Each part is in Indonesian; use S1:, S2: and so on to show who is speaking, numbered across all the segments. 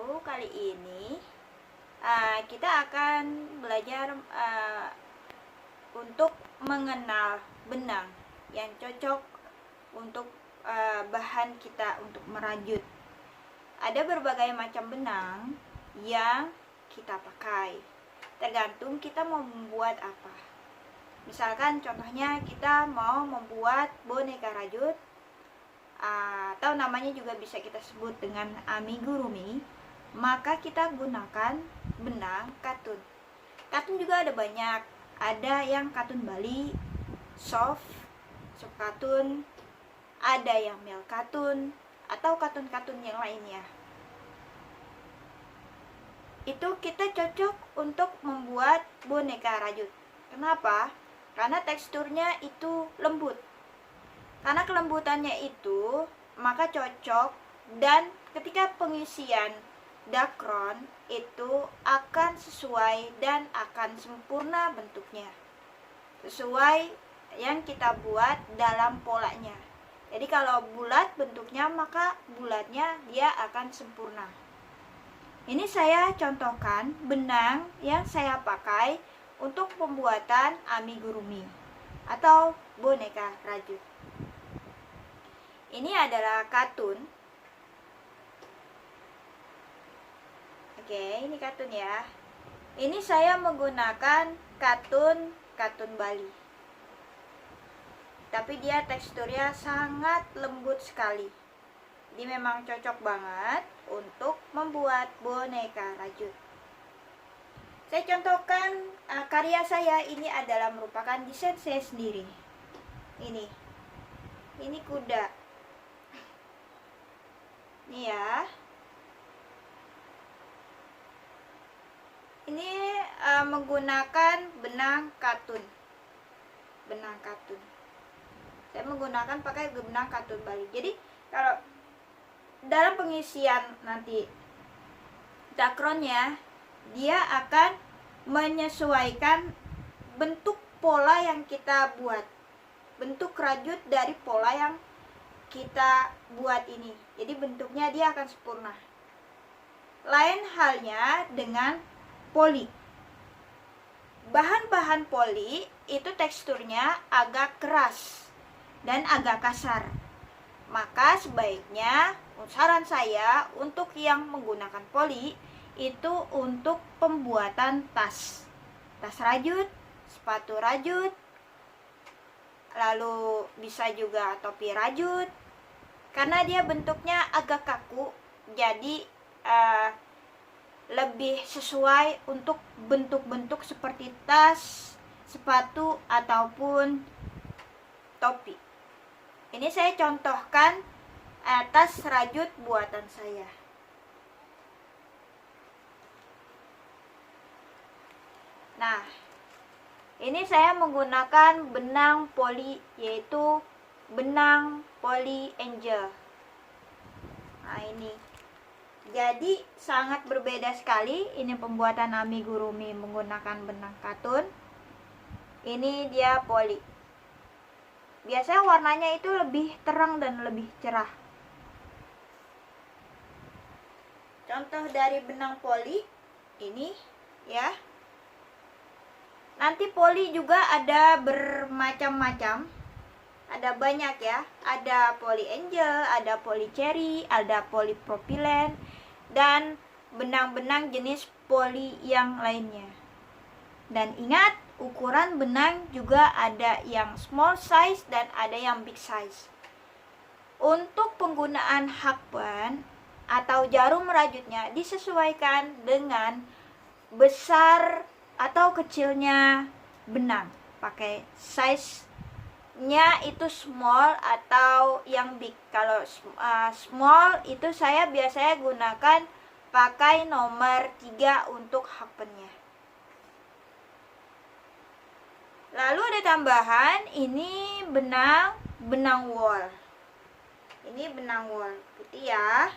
S1: wabarakatuh. Kali ini kita akan belajar untuk mengenal benang yang cocok untuk bahan kita untuk merajut. Ada berbagai macam benang yang kita pakai, tergantung kita mau membuat apa. Misalkan contohnya kita mau membuat boneka rajut, atau namanya juga bisa kita sebut dengan amigurumi, maka kita gunakan benang katun. Katun juga ada banyak, ada yang katun Bali, soft katun, ada yang mel katun, atau katun-katun yang lainnya. Itu kita cocok untuk membuat boneka rajut. Kenapa? Karena teksturnya itu lembut. Karena kelembutannya itu, maka cocok, dan ketika pengisian dakron itu akan sesuai dan akan sempurna bentuknya, sesuai yang kita buat dalam polanya. Jadi kalau bulat bentuknya, maka bulatnya dia akan sempurna. Ini saya contohkan benang yang saya pakai untuk pembuatan amigurumi atau boneka rajut. Ini adalah katun. Oke, ini katun ya. Ini saya menggunakan katun Bali. Tapi dia teksturnya sangat lembut sekali. Ini memang cocok banget untuk membuat boneka rajut. Saya contohkan karya saya ini adalah merupakan desain saya sendiri. Ini kuda. Ini ya. Ini menggunakan benang katun. Saya menggunakan pakai benang katun Bali. Jadi kalau dalam pengisian nanti dakronnya, dia akan menyesuaikan bentuk pola yang kita buat. Bentuk rajut dari pola yang kita buat ini. Jadi bentuknya dia akan sempurna. Lain halnya dengan poli. Bahan-bahan poli itu teksturnya agak keras dan agak kasar. Maka sebaiknya saran saya untuk yang menggunakan poli itu untuk pembuatan tas rajut, sepatu rajut, lalu bisa juga topi rajut. Karena dia bentuknya agak kaku, jadi lebih sesuai untuk bentuk-bentuk seperti tas, sepatu, ataupun topi. Ini saya contohkan tas rajut buatan saya. Nah, ini saya menggunakan benang poli, yaitu benang poli angel. Nah, ini jadi sangat berbeda sekali. Ini pembuatan amigurumi menggunakan benang katun. Ini dia poli. Biasanya warnanya itu lebih terang dan lebih cerah. Contoh dari benang poli ini ya. Nanti poli juga ada bermacam-macam. Ada banyak ya. Ada poli angel, ada poli cherry, ada poli propilen, dan benang-benang jenis poli yang lainnya. Dan ingat, ukuran benang juga ada yang small size dan ada yang big size. Untuk penggunaan hakban atau jarum rajutnya disesuaikan dengan besar atau kecilnya benang. Pakai size-nya itu small atau yang big. Kalau small itu saya biasanya gunakan pakai nomor 3 untuk hakbannya. Lalu ada tambahan, ini benang wool. Ini benang wool putih ya.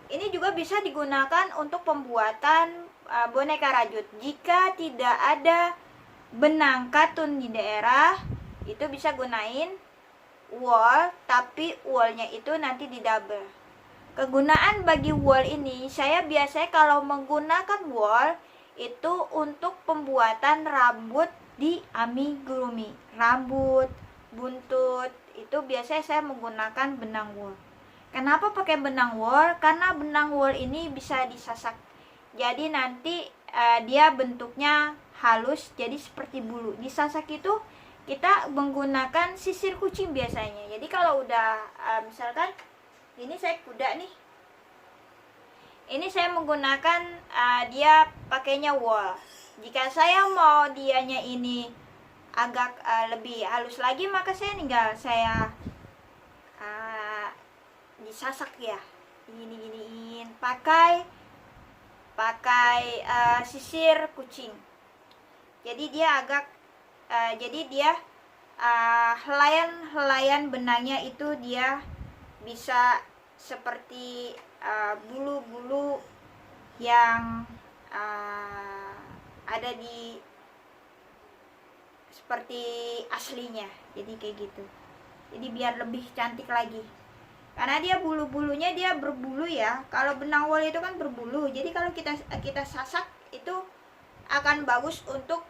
S1: Ini juga bisa digunakan untuk pembuatan boneka rajut. Jika tidak ada benang katun di daerah, itu bisa gunain wool, tapi woolnya itu nanti di double. Kegunaan bagi wool ini, saya biasanya kalau menggunakan wool itu untuk pembuatan rambut di amigurumi. Rambut, buntut, itu biasanya saya menggunakan benang wool. Kenapa pakai benang wool? Karena benang wool ini bisa disasak. Jadi nanti dia bentuknya halus, jadi seperti bulu. Disasak itu kita menggunakan sisir kucing biasanya. Jadi kalau udah misalkan ini saya kuda nih, ini saya menggunakan dia pakainya wool. Jika saya mau dianya ini agak lebih halus lagi, maka saya tinggal disasak ya, giniin pakai sisir kucing. Jadi dia agak helaian benangnya itu dia bisa seperti bulu-bulu yang ada di seperti aslinya. Jadi kayak gitu. Jadi biar lebih cantik lagi. Karena dia bulu-bulunya dia berbulu ya. Kalau benang wool itu kan berbulu. Jadi kalau kita sasak itu akan bagus untuk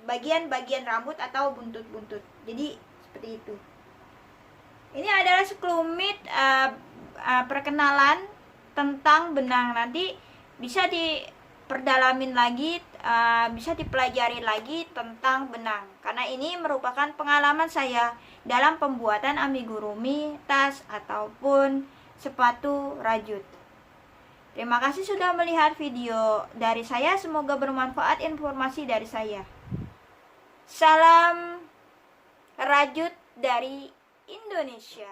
S1: bagian-bagian rambut atau buntut-buntut. Jadi seperti itu. Ini adalah sekelumit perkenalan tentang benang. Nanti bisa diperdalamin lagi, bisa dipelajari lagi tentang benang. Karena ini merupakan pengalaman saya dalam pembuatan amigurumi, tas, ataupun sepatu rajut. Terima kasih sudah melihat video dari saya. Semoga bermanfaat informasi dari saya. Salam rajut dari Indonesia.